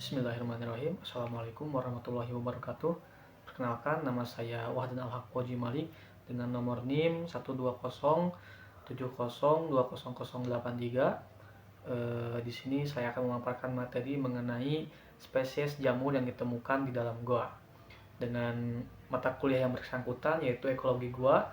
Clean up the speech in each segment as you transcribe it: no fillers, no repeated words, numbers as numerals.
Bismillahirrahmanirrahim. Assalamualaikum warahmatullahi wabarakatuh. Perkenalkan, nama saya Wahdan Al-Haq Koji Malik dengan nomor NIM 12070202083. Di sini saya akan memaparkan materi mengenai spesies jamur yang ditemukan di dalam gua dengan mata kuliah yang bersangkutan yaitu ekologi gua,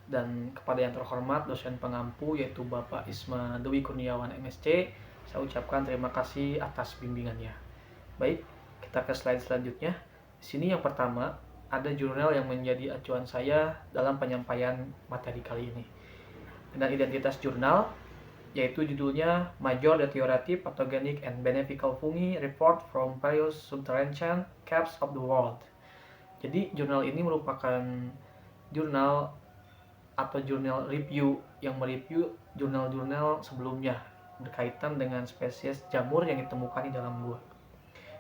dan kepada yang terhormat dosen pengampu yaitu Bapak Isma Dewi Kurniawan MSc, saya ucapkan terima kasih atas bimbingannya. Baik, kita ke slide selanjutnya. Di sini yang pertama, ada jurnal yang menjadi acuan saya dalam penyampaian materi kali ini. Dengan identitas jurnal, yaitu judulnya Major Deteriorative Pathogenic and Beneficial Fungi Report from Various Subterranean Caves of the World. Jadi, jurnal ini merupakan jurnal atau jurnal review yang mereview jurnal-jurnal sebelumnya berkaitan dengan spesies jamur yang ditemukan di dalam gua.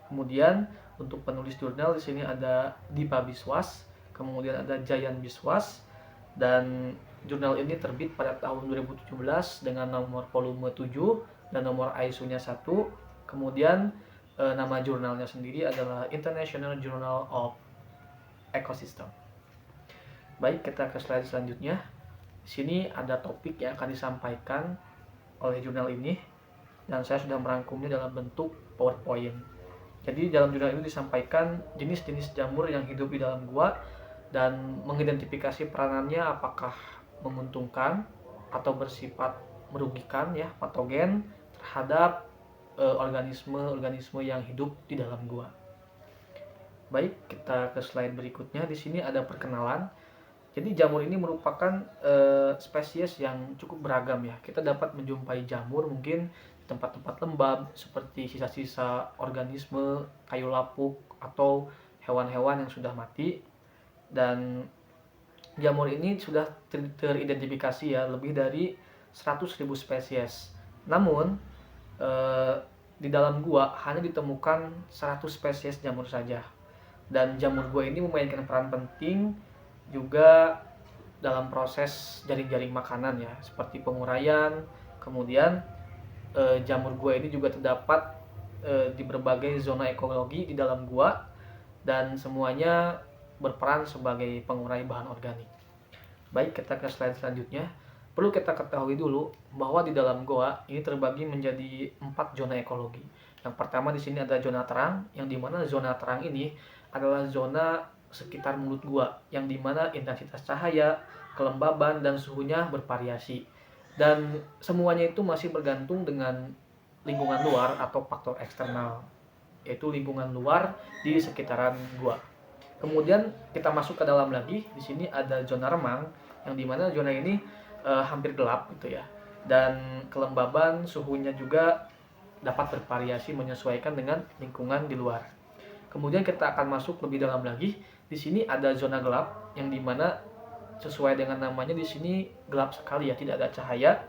Kemudian untuk penulis jurnal di sini ada Dipa Biswas, kemudian ada Jayan Biswas, dan jurnal ini terbit pada tahun 2017 dengan nomor volume 7 dan nomor ISO-nya 1. Kemudian nama jurnalnya sendiri adalah International Journal of Ecosystem. Baik, kita ke slide selanjutnya. Di sini ada topik yang akan disampaikan oleh jurnal ini dan saya sudah merangkumnya dalam bentuk PowerPoint. Jadi dalam jurnal ini disampaikan jenis-jenis jamur yang hidup di dalam gua dan mengidentifikasi peranannya apakah menguntungkan atau bersifat merugikan ya, patogen terhadap organisme-organisme yang hidup di dalam gua. Baik, kita ke slide berikutnya. Di sini ada perkenalan. Jadi jamur ini merupakan spesies yang cukup beragam ya. Kita dapat menjumpai jamur mungkin tempat-tempat lembab seperti sisa-sisa organisme, kayu lapuk, atau hewan-hewan yang sudah mati. Dan jamur ini sudah teridentifikasi ya lebih dari 100.000 spesies. Namun di dalam gua hanya ditemukan 100 spesies jamur saja. Dan jamur gua ini memainkan peran penting juga dalam proses jaring-jaring makanan ya, seperti penguraian. Kemudian jamur gua ini juga terdapat di berbagai zona ekologi di dalam gua dan semuanya berperan sebagai pengurai bahan organik. Baik, kita ke slide selanjutnya. Perlu kita ketahui dulu bahwa di dalam gua ini terbagi menjadi 4 zona ekologi. Yang pertama di sini ada zona terang, yang dimana zona terang ini adalah zona sekitar mulut gua, yang dimana intensitas cahaya, kelembaban, dan suhunya bervariasi. Dan semuanya itu masih bergantung dengan lingkungan luar atau faktor eksternal, yaitu lingkungan luar di sekitaran gua. Kemudian kita masuk ke dalam lagi. Di sini ada zona remang, yang dimana zona ini hampir gelap gitu ya, dan kelembaban suhunya juga dapat bervariasi menyesuaikan dengan lingkungan di luar. Kemudian kita akan masuk lebih dalam lagi. Di sini ada zona gelap, yang dimana sesuai dengan namanya di sini gelap sekali ya, tidak ada cahaya.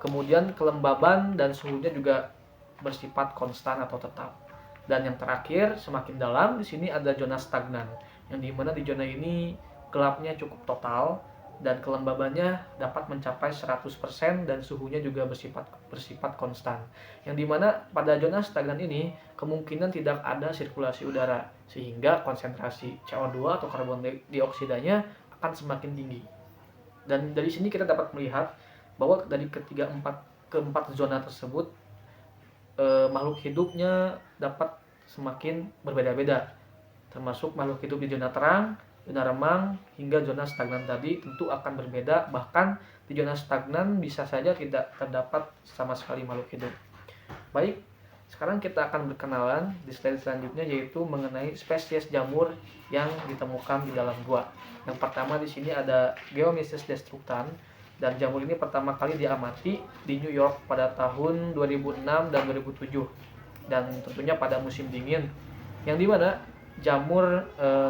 Kemudian kelembaban dan suhunya juga bersifat konstan atau tetap. Dan yang terakhir semakin dalam, di sini ada zona stagnan, yang dimana di zona ini gelapnya cukup total dan kelembabannya dapat mencapai 100% dan suhunya juga bersifat konstan. Yang dimana pada zona stagnan ini kemungkinan tidak ada sirkulasi udara, sehingga konsentrasi CO2 atau karbon dioksidanya akan semakin tinggi. Dan dari sini kita dapat melihat bahwa dari keempat zona tersebut makhluk hidupnya dapat semakin berbeda-beda, termasuk makhluk hidup di zona terang, zona remang, hingga zona stagnan tadi tentu akan berbeda. Bahkan di zona stagnan bisa saja tidak terdapat sama sekali makhluk hidup. Baik, sekarang kita akan berkenalan di slide selanjutnya, yaitu mengenai spesies jamur yang ditemukan di dalam gua. Yang pertama di sini ada Geomyces destructan, dan jamur ini pertama kali diamati di New York pada tahun 2006 dan 2007, dan tentunya pada musim dingin, yang dimana jamur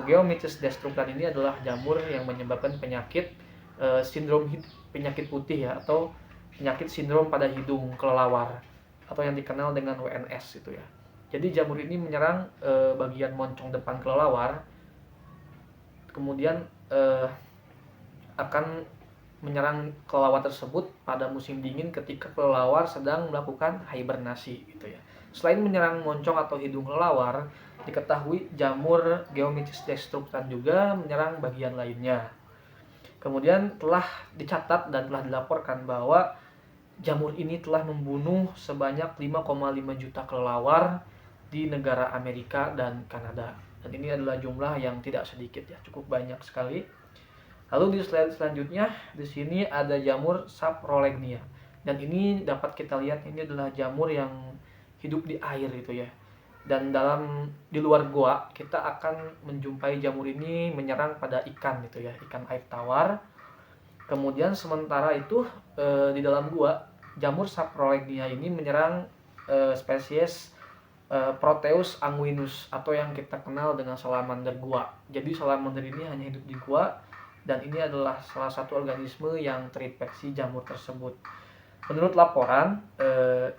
Geomyces destructan ini adalah jamur yang menyebabkan penyakit sindrom penyakit putih ya, atau penyakit sindrom pada hidung kelelawar, atau yang dikenal dengan WNS itu ya. Jadi jamur ini menyerang bagian moncong depan kelelawar, kemudian akan menyerang kelelawar tersebut pada musim dingin ketika kelelawar sedang melakukan hibernasi gitu ya. Selain menyerang moncong atau hidung kelelawar, diketahui jamur Geomycetes destructan juga menyerang bagian lainnya. Kemudian telah dicatat dan telah dilaporkan bahwa jamur ini telah membunuh sebanyak 5,5 juta kelelawar di negara Amerika dan Kanada. Dan ini adalah jumlah yang tidak sedikit ya, cukup banyak sekali. Lalu di slide selanjutnya, di sini ada jamur Saprolegnia. Dan ini dapat kita lihat, ini adalah jamur yang hidup di air itu ya. Dan di luar gua kita akan menjumpai jamur ini menyerang pada ikan gitu ya, ikan air tawar. Kemudian sementara itu di dalam gua jamur Saprolegnia ini menyerang spesies Proteus anguinus atau yang kita kenal dengan salamander gua. Jadi salamander ini hanya hidup di gua dan ini adalah salah satu organisme yang terinfeksi jamur tersebut. Menurut laporan,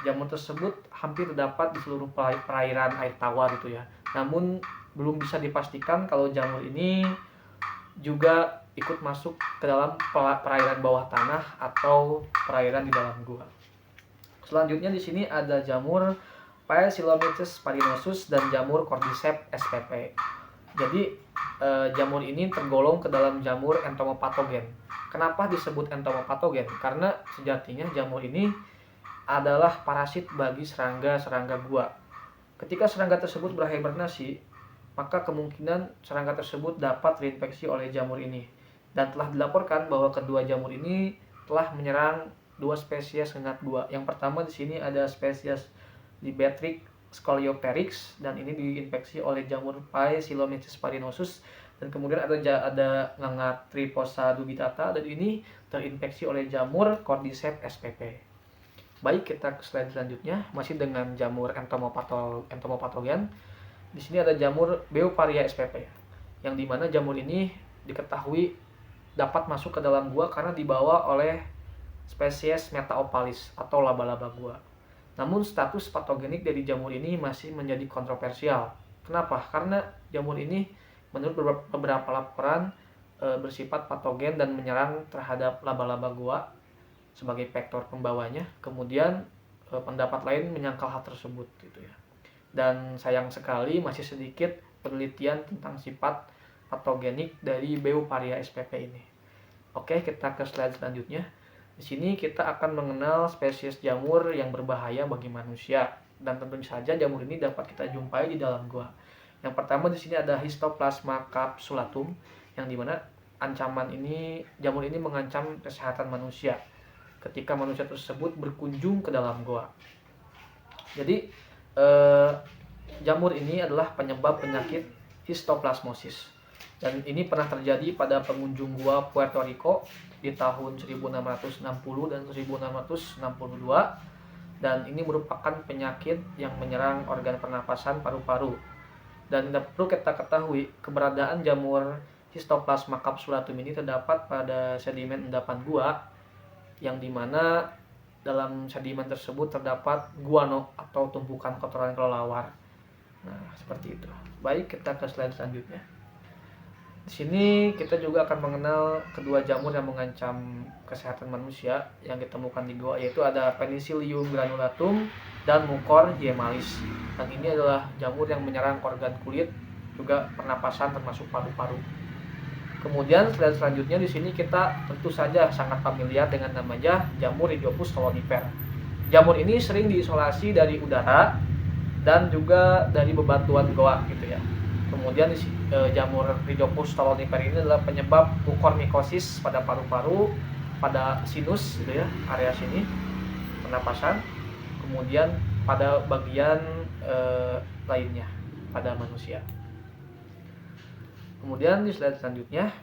jamur tersebut hampir terdapat di seluruh perairan air tawar itu ya. Namun belum bisa dipastikan kalau jamur ini juga ikut masuk ke dalam perairan bawah tanah atau perairan di dalam gua. Selanjutnya di sini ada jamur Paecilomyces spinosus dan jamur Cordyceps spp. Jadi jamur ini tergolong ke dalam jamur entomopatogen. Kenapa disebut entomopatogen? Karena sejatinya jamur ini adalah parasit bagi serangga-serangga gua. Ketika serangga tersebut berhibernasi, maka kemungkinan serangga tersebut dapat terinfeksi oleh jamur ini. Dan telah dilaporkan bahwa kedua jamur ini telah menyerang dua spesies ngengat gua. Yang pertama di sini ada spesies Libethrix scoliopteryx dan ini diinfeksi oleh jamur Paecilomyces spinosus, dan kemudian ada ngengat Triphosa dubitata dan ini terinfeksi oleh jamur Cordyceps spp. Baik, kita ke slide selanjutnya, masih dengan jamur entomopatogen. Di sini ada jamur Beauparia spp, yang dimana jamur ini diketahui dapat masuk ke dalam gua karena dibawa oleh spesies Metaopalis atau laba-laba gua. Namun status patogenik dari jamur ini masih menjadi kontroversial. Kenapa? Karena jamur ini menurut beberapa laporan bersifat patogen dan menyerang terhadap laba-laba gua sebagai vektor pembawanya. Kemudian pendapat lain menyangkal hal tersebut gitu ya. Dan sayang sekali masih sedikit penelitian tentang sifat patogenik dari Beauparia spp ini. Oke, kita ke slide selanjutnya. Di sini kita akan mengenal spesies jamur yang berbahaya bagi manusia, dan tentu saja jamur ini dapat kita jumpai di dalam gua. Yang pertama di sini ada Histoplasma capsulatum, yang dimana jamur ini mengancam kesehatan manusia ketika manusia tersebut berkunjung ke dalam gua. Jadi jamur ini adalah penyebab penyakit histoplasmosis. Dan ini pernah terjadi pada pengunjung gua Puerto Rico di tahun 1660 dan 1662, dan ini merupakan penyakit yang menyerang organ pernapasan paru-paru. Dan perlu kita ketahui, keberadaan jamur Histoplasma capsulatum ini terdapat pada sedimen endapan gua, yang dimana dalam sedimen tersebut terdapat guano atau tumpukan kotoran kelelawar. Nah, seperti itu. Baik, kita ke slide selanjutnya. Di sini kita juga akan mengenal kedua jamur yang mengancam kesehatan manusia yang ditemukan di gua, yaitu ada Penicillium granulatum dan Mucor hiemalis. Dan ini adalah jamur yang menyerang organ kulit, juga pernapasan termasuk paru-paru. Kemudian slide selanjutnya di sini kita tentu saja sangat familiar dengan namanya jamur Rhidiopus stolonifer. Jamur ini sering diisolasi dari udara dan juga dari bebatuan goa gitu ya. Kemudian jamur Rhidiopus stolonifer ini adalah penyebab mukormikosis pada paru-paru, pada sinus gitu ya, area sini pernapasan. Kemudian pada bagian lainnya pada manusia. Kemudian di slide selanjutnya,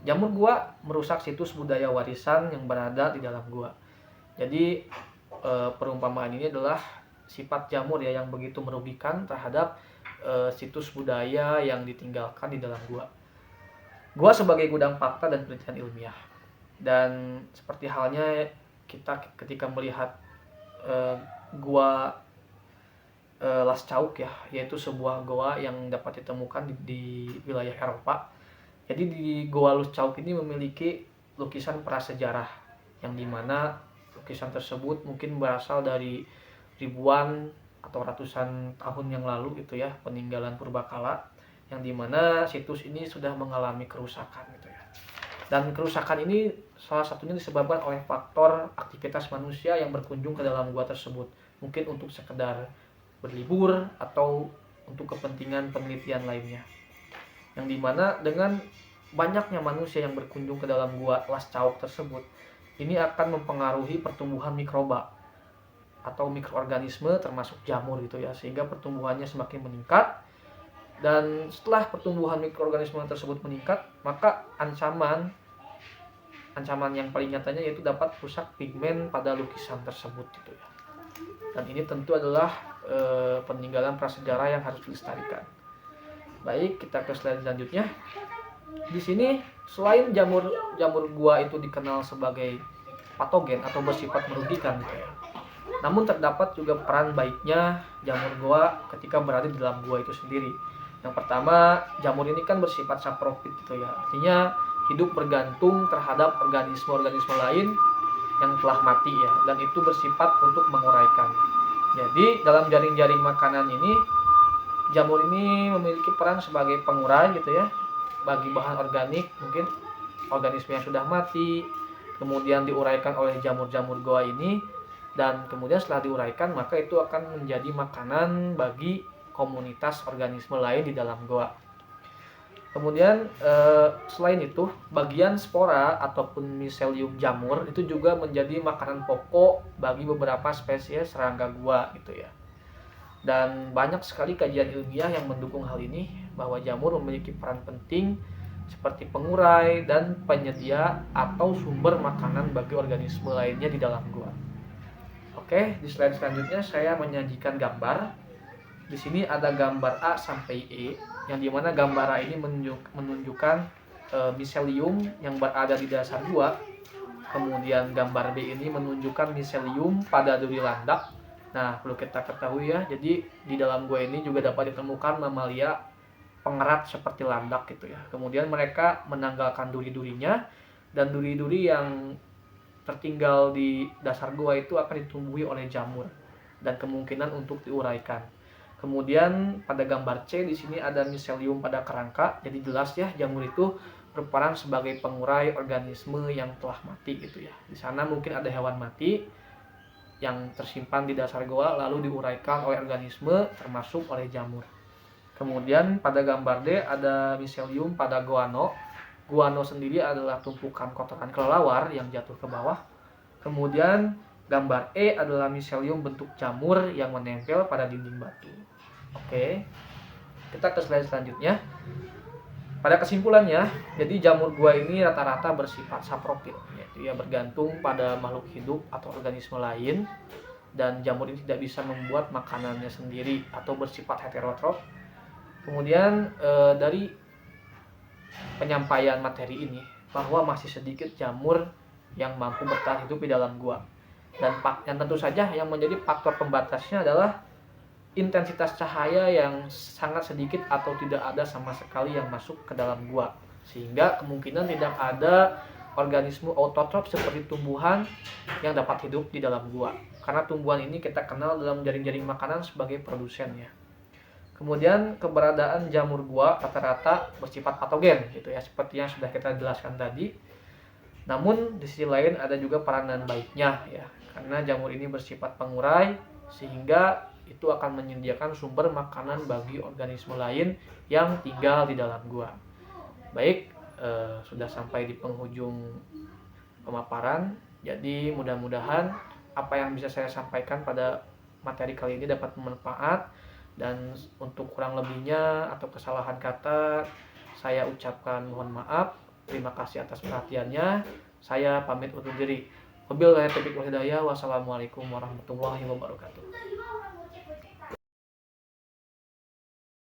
jamur gua merusak situs budaya warisan yang berada di dalam gua. Jadi perumpamaan ini adalah sifat jamur ya yang begitu merugikan terhadap situs budaya yang ditinggalkan di dalam gua. Gua sebagai gudang fakta dan penelitian ilmiah. Dan seperti halnya kita ketika melihat gua Lascaux ya, yaitu sebuah goa yang dapat ditemukan di wilayah Eropa. Jadi di Goa Lascaux ini memiliki lukisan prasejarah, yang dimana lukisan tersebut mungkin berasal dari ribuan atau ratusan tahun yang lalu gitu ya, peninggalan purbakala, yang dimana situs ini sudah mengalami kerusakan gitu ya. Dan kerusakan ini salah satunya disebabkan oleh faktor aktivitas manusia yang berkunjung ke dalam gua tersebut, mungkin untuk sekedar berlibur atau untuk kepentingan penelitian lainnya, yang dimana dengan banyaknya manusia yang berkunjung ke dalam gua Las Cauk tersebut, ini akan mempengaruhi pertumbuhan mikroba atau mikroorganisme termasuk jamur gitu ya, sehingga pertumbuhannya semakin meningkat. Dan setelah pertumbuhan mikroorganisme tersebut meningkat, maka ancaman yang paling nyatanya yaitu dapat rusak pigmen pada lukisan tersebut gitu ya. Dan ini tentu adalah peninggalan prasejarah yang harus dilestarikan. Baik, kita ke slide selanjutnya. Di sini selain jamur gua itu dikenal sebagai patogen atau bersifat merugikan gitu ya, namun terdapat juga peran baiknya jamur gua ketika berada di dalam gua itu sendiri. Yang pertama, jamur ini kan bersifat saprofit gitu ya, artinya hidup bergantung terhadap organisme-organisme lain yang telah mati ya, dan itu bersifat untuk menguraikan. Jadi dalam jaring-jaring makanan ini, jamur ini memiliki peran sebagai pengurai gitu ya, bagi bahan organik, mungkin organisme yang sudah mati, kemudian diuraikan oleh jamur-jamur goa ini, dan kemudian setelah diuraikan maka itu akan menjadi makanan bagi komunitas organisme lain di dalam goa. Kemudian selain itu, bagian spora ataupun miselium jamur itu juga menjadi makanan pokok bagi beberapa spesies serangga gua gitu ya. Dan banyak sekali kajian ilmiah yang mendukung hal ini, bahwa jamur memiliki peran penting seperti pengurai dan penyedia atau sumber makanan bagi organisme lainnya di dalam gua. Oke, di slide selanjutnya saya menyajikan gambar. Di sini ada gambar A sampai E, yang dimana gambar A ini menunjukkan miselium yang berada di dasar gua. Kemudian gambar B ini menunjukkan miselium pada duri landak. Nah, perlu kita ketahui ya, jadi di dalam gua ini juga dapat ditemukan mamalia pengerat seperti landak gitu ya. Kemudian mereka menanggalkan duri-durinya, dan duri-duri yang tertinggal di dasar gua itu akan ditumbuhi oleh jamur dan kemungkinan untuk diuraikan. Kemudian pada gambar C di sini ada miselium pada kerangka. Jadi jelas ya, jamur itu berperan sebagai pengurai organisme yang telah mati gitu ya. Di sana mungkin ada hewan mati yang tersimpan di dasar goa lalu diuraikan oleh organisme termasuk oleh jamur. Kemudian pada gambar D ada miselium pada guano. Guano sendiri adalah tumpukan kotoran kelelawar yang jatuh ke bawah. Kemudian gambar E adalah miselium bentuk jamur yang menempel pada dinding batu. Oke, kita ke slide selanjutnya. Pada kesimpulannya, jadi jamur gua ini rata-rata bersifat saprofit, yaitu ya bergantung pada makhluk hidup atau organisme lain, dan jamur ini tidak bisa membuat makanannya sendiri atau bersifat heterotrof. Kemudian dari penyampaian materi ini, bahwa masih sedikit jamur yang mampu bertahan hidup di dalam gua, dan yang tentu saja yang menjadi faktor pembatasnya adalah intensitas cahaya yang sangat sedikit atau tidak ada sama sekali yang masuk ke dalam gua, sehingga kemungkinan tidak ada organisme autotrof seperti tumbuhan yang dapat hidup di dalam gua, karena tumbuhan ini kita kenal dalam jaring-jaring makanan sebagai produsennya. Kemudian keberadaan jamur gua rata-rata bersifat patogen gitu ya, seperti yang sudah kita jelaskan tadi. Namun di sisi lain ada juga peranan baiknya ya, karena jamur ini bersifat pengurai, sehingga itu akan menyediakan sumber makanan bagi organisme lain yang tinggal di dalam gua. Baik, sudah sampai di penghujung pemaparan. Jadi mudah-mudahan apa yang bisa saya sampaikan pada materi kali ini dapat bermanfaat, dan untuk kurang lebihnya atau kesalahan kata saya ucapkan mohon maaf. Terima kasih atas perhatiannya. Saya pamit undur diri. Wabillahi taufiq wal hidayah. Wassalamualaikum warahmatullahi wabarakatuh.